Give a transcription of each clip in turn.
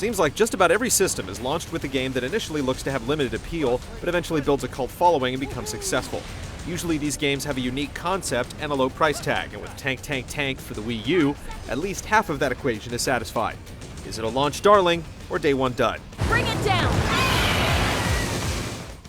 Seems like just about every system is launched with a game that initially looks to have limited appeal, but eventually builds a cult following and becomes successful. Usually these games have a unique concept and a low price tag, and with Tank Tank Tank for the Wii U, at least half of that equation is satisfied. Is it a launch darling or day one dud? Bring it down!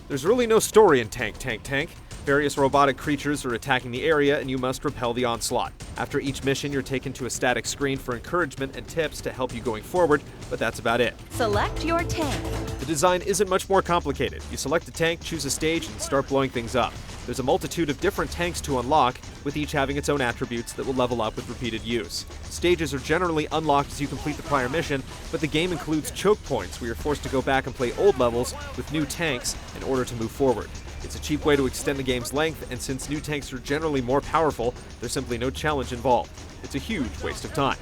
There's really no story in Tank Tank Tank. Various robotic creatures are attacking the area and you must repel the onslaught. After each mission, you're taken to a static screen for encouragement and tips to help you going forward, but that's about it. Select your tank. The design isn't much more complicated. You select a tank, choose a stage, and start blowing things up. There's a multitude of different tanks to unlock, with each having its own attributes that will level up with repeated use. Stages are generally unlocked as you complete the prior mission, but the game includes choke points where you're forced to go back and play old levels with new tanks in order to move forward. It's a cheap way to extend the game's length, and since new tanks are generally more powerful, there's simply no challenge involved. It's a huge waste of time.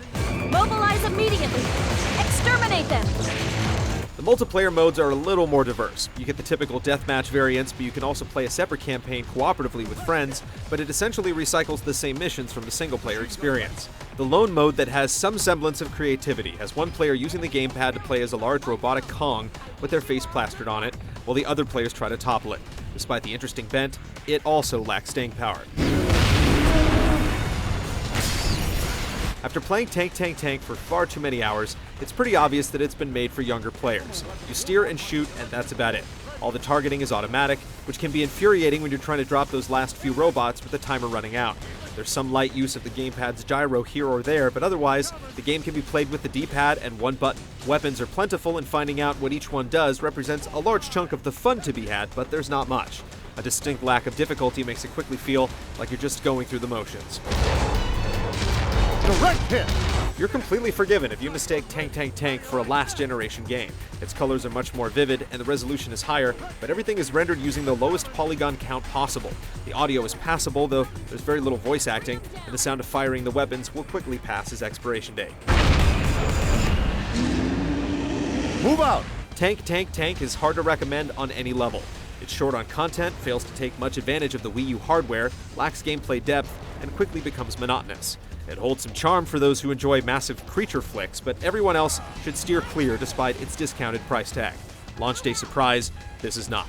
Mobilize immediately! Exterminate them! The multiplayer modes are a little more diverse. You get the typical deathmatch variants, but you can also play a separate campaign cooperatively with friends, but it essentially recycles the same missions from the single-player experience. The lone mode that has some semblance of creativity has one player using the gamepad to play as a large robotic Kong with their face plastered on it, while the other players try to topple it. Despite the interesting bent, it also lacks staying power. After playing Tank Tank Tank for far too many hours, it's pretty obvious that it's been made for younger players. You steer and shoot, and that's about it. All the targeting is automatic, which can be infuriating when you're trying to drop those last few robots with the timer running out. There's some light use of the gamepad's gyro here or there, but otherwise, the game can be played with the D-pad and one button. Weapons are plentiful, and finding out what each one does represents a large chunk of the fun to be had, but there's not much. A distinct lack of difficulty makes it quickly feel like you're just going through the motions. Direct hit! You're completely forgiven if you mistake Tank Tank Tank for a last-generation game. Its colors are much more vivid and the resolution is higher, but everything is rendered using the lowest polygon count possible. The audio is passable, though there's very little voice acting, and the sound of firing the weapons will quickly pass its expiration date. Move out! Tank Tank Tank is hard to recommend on any level. It's short on content, fails to take much advantage of the Wii U hardware, lacks gameplay depth, and quickly becomes monotonous. It holds some charm for those who enjoy massive creature flicks, but everyone else should steer clear despite its discounted price tag. Launch day surprise, this is not.